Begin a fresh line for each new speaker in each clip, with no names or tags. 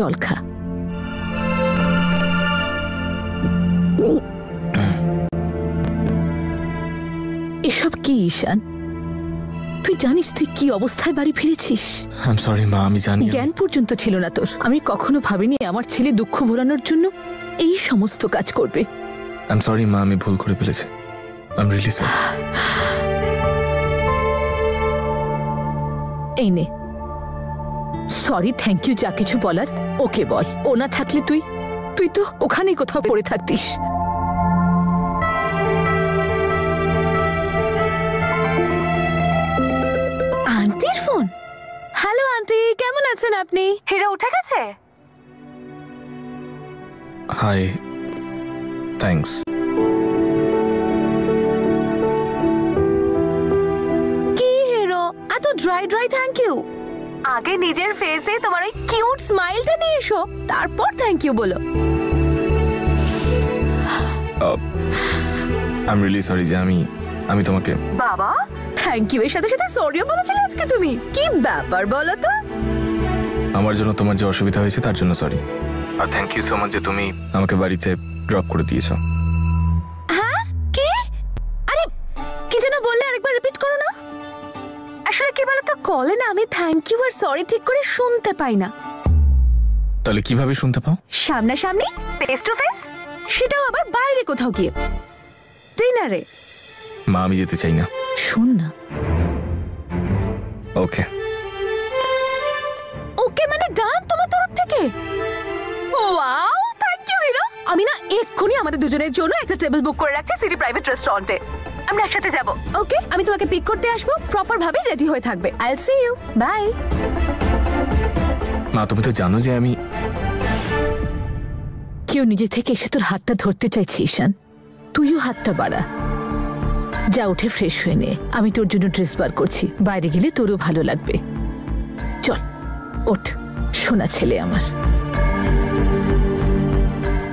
জল খা। এসব কি ঈশান? তুই জানিস তুই কি অবস্থায় বাড়ি ফিরেছিস?
আই এম সরি মা, আমি জানি।
জ্ঞান পর্যন্ত ছিল না তোর। আমি কখনো ভাবিনি আমার ছেলে দুঃখ ভোলানোর জন্য এই সমস্ত কাজ করবে।
আই এম সরি মা, আমি ভুল করে ফেলেছি। I am really sorry.
এই নে, সরি থ্যাংক ইউ যা কিছু বলার ওকে বল। ও না থাকলে তুই তো ওখানেই কোথাও পড়ে থাকতিস।
আন্টির ফোন। হ্যালো আন্টি, কেমন আছেন আপনি? হিরো উঠে গেছে?
Hi, thanks.
কি হিরো, এত ড্রাই থ্যাংক ইউ? আগে নিজের ফেসে তোমার ওই কিউট স্মাইলটা নিয়ে এসো, তারপর থ্যাংক ইউ বলো।
আই এম রিয়েলি সরি যে আমি তোমাকে।
বাবা, থ্যাংক ইউ এর সাথে সাথে সরিও বলে ফেলে আজকে তুমি। কি ব্যাপার বলো তো?
আমার জন্য তোমার যে অসুবিধা হয়েছে তার জন্য সরি। আর থ্যাংক ইউ সো মাচ যে তুমি আমাকে বাড়িতে ড্রপ করে দিয়েছো।
হ্যাঁ কি? আরে কি যেন বললে, আরেকবার রিপিট করো না। আসলে কি বলো তো, কলে না আমি থ্যাংক ইউ আর সরি ঠিক করে শুনতে পাই না।
তাহলে কিভাবে শুনতে পাও?
সামনাসামনি, ফেস টু ফেস, সেটাও আবার বাইরে কোথাও গিয়ে, ডিনারে।
মা আমি যেতে চাই না।
শোন না।
ওকে
ওকে মানে ডান তোমার তরফ থেকে? Wow, thank you hero. আমি না এক্ষুনি আমাদের দুজনের জন্য একটা টেবিল বুক করে রাখছি সিটি প্রাইভেট রেস্টুরেন্টে। আমরা একসাথে যাব। ওকে, আমি তোমাকে পিক করতে আসবো, প্রপার ভাবে রেডি হয়ে থাকবে। I will see you, bye.
মা তুমি তো জানো যে আমি।
কেউ নিজে থেকে এসে তোর হাতটা ধরতে চাইছে ঈশান, তুইও হাতটা বাড়া। যা উঠে ফ্রেশ হয়ে নে, আমি তোর জন্য ড্রেস বার করছি, বাইরে গেলে তোরও ভালো লাগবে। চল ওঠ সোনা ছেলে আমার।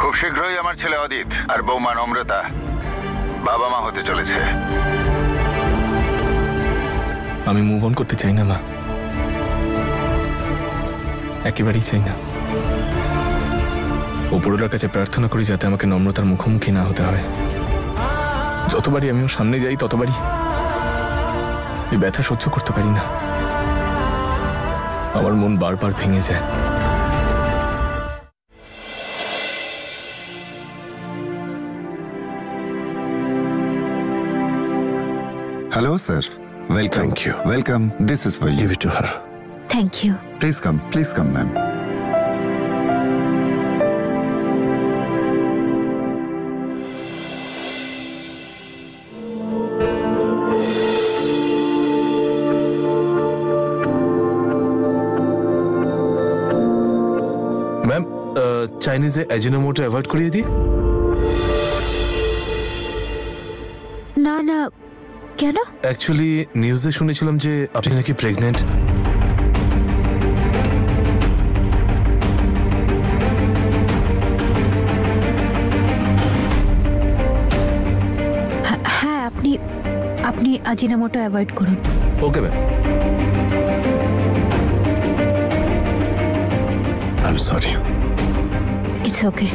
খুব শীঘ্রই আমার ছেলে অদিত আর বৌমা নম্রতা বাবা মা হতে চলেছে।
আমি মুভ অন করতে চাই না মা, একেবারেই চাই না। উপরওয়ালার কাছে প্রার্থনা করি যাতে আমাকে নম্রতার মুখোমুখি না হতে হয়। যতবারই আমি ওর সামনে যাই ততবারই এই ব্যথা সহ্য করতে পারি না। আমার মন বারবার ভেঙে যায়।
Hello, sir. Welcome.
Thank you.
Welcome. This is for you.
Give it to her.
Thank you.
Please come, ma'am.
Ma'am, চাইনিজে অ্যাজিনোমোটো অ্যাভয়েড করিয়ে দিই?
না না, কেন?
অ্যাকচুয়ালি নিউজে শুনেছিলাম যে আপনি নাকি প্রেগনেন্ট।
হ্যাঁ, আপনি আজিনোমোটো অ্যাভয়েড করুন।
Okay ma'am. I am sorry.
It's okay.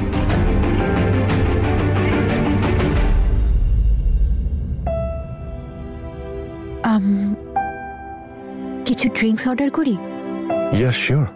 কিছু ড্রিঙ্কস অর্ডার করি?
Yeah sure.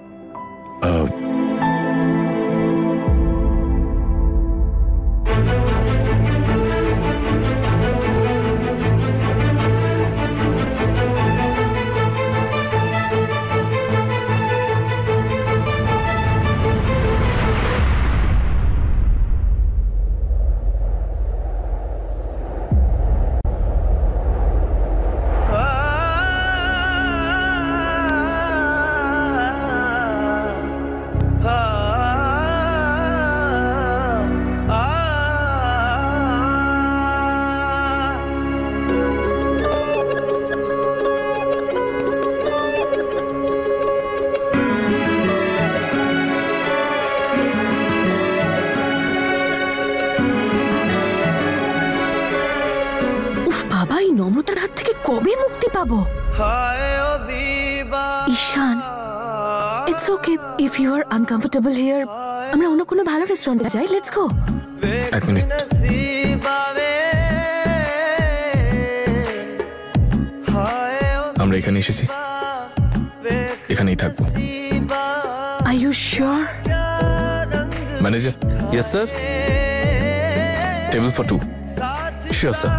নম্রতার হাত থেকে কবে মুক্তি পাবো? Ishan, it's it's okay if you are uncomfortable here আমরা অন্য কোনো ভালো রেস্টুরেন্টে যাই, লেটস গো।
এক মিনিট, আমরা এখানে এসেছি, এখানেই থাকবো।
Are you sure?
Manager,
yes sir.
Table for 2।
Sure sir.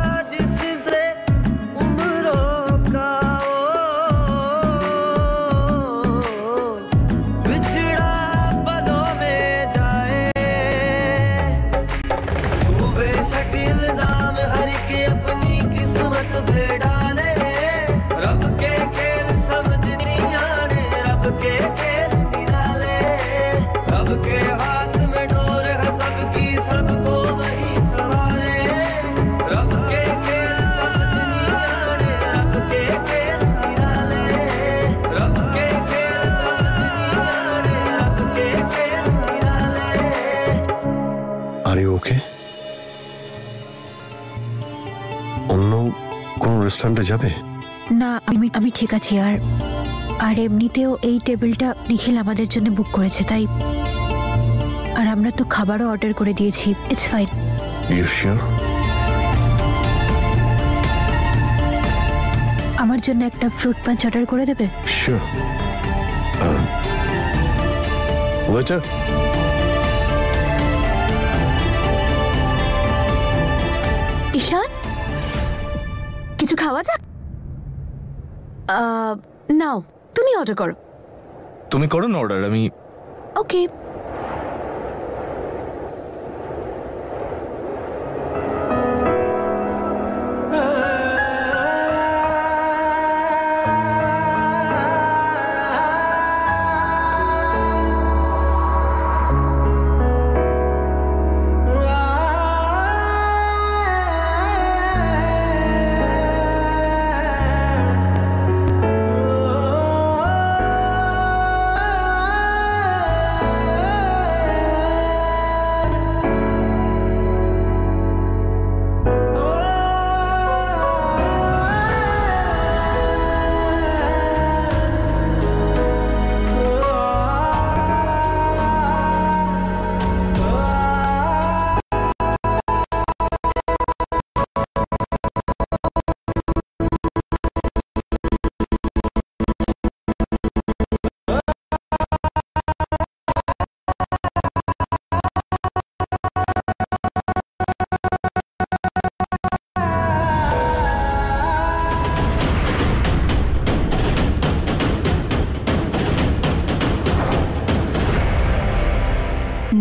Are you okay? অন্য কোন রেস্টুরেন্টে যাবে?
না, আমি ঠিক আছি। আর এমনিতেও এই টেবিলটা নিখিল আমাদের জন্য বুক করেছে, তাই। আর আমরা তো খাবারও অর্ডার করে দিয়েছি, ইটস ফাইন।
You sure?
আমার জন্য একটা ফ্রুট পাঞ্চ অর্ডার করে দেবে?
শিওর। ওয়েটার,
ঈশান, কিছু খাওয়া যাক? নাও, তুমি অর্ডার করো।
তুমি করো না অর্ডার, আমি।
ওকে।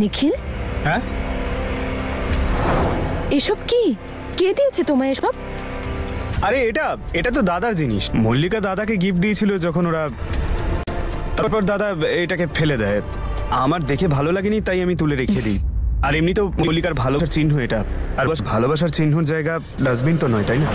নিখিল,
হ্যাঁ,
এসব কি? কে দিয়েছে তোমায় এসব?
আরে এটা তো দাদার জিনিস। মল্লিকা দাদাকে গিফট দিয়েছিল যখন ওরা, তারপর দাদা এটাকে ফেলে দেয়। আমার দেখে ভালো লাগেনি, তাই আমি তুলে রেখে দিই। আর এমনি তো মল্লিকার ভালোবাসার চিহ্ন এটা, আর ভালোবাসার চিহ্নর জায়গা ডাস্টবিন তো নয়, তাই না?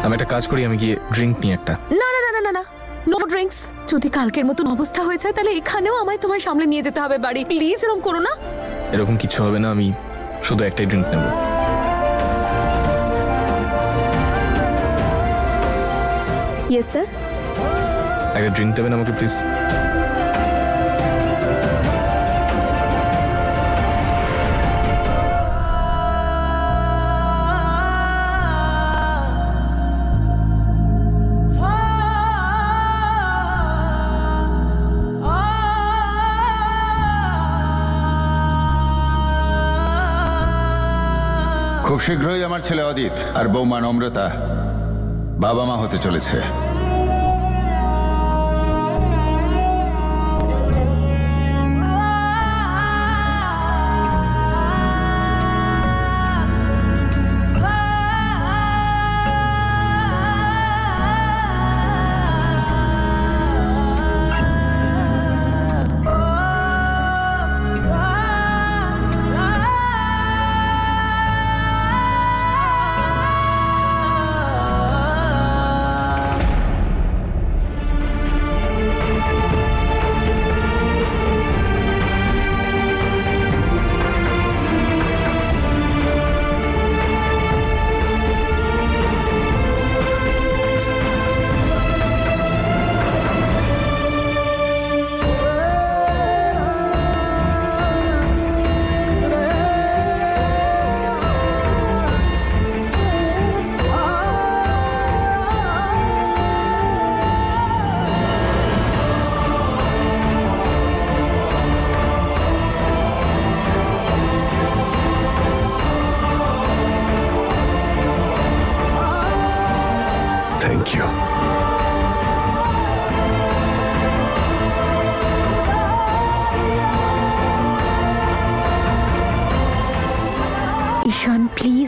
আমি একটা কাজ করি, আমি গিয়ে ড্রিঙ্ক নিয়ে একটা।
না না না না না না, নো ড্রিঙ্কস। যদি কালকের মতন অবস্থা হয়ে যায় তাহলে এখানেও আমায় তোমায় সামলে নিয়ে যেতে হবে বাড়ি। প্লিজ এরকম করো না।
এরকম কিছু হবে না, আমি শুধু একটাই ড্রিঙ্ক নেব।
Yes sir.
একটা ড্রিঙ্ক দেবেন আমাকে প্লিজ?
খুব শীঘ্রই আমার ছেলে অদিত আর বৌমা নম্রতা বাবা মা হতে চলেছে।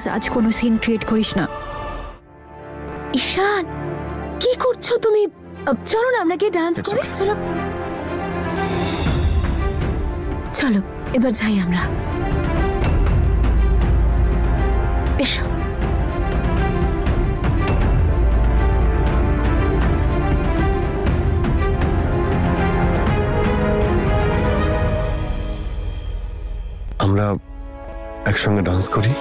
আজ কোনো সিন ক্রিয়েট করিস না।
ঈশান কি করছো তুমি? চলো না আমরা কি ডান্স
It's
করি?
okay.
চলো চলো এবার যাই আমরা। এসো।
আমরা একসঙ্গে ডান্স করি।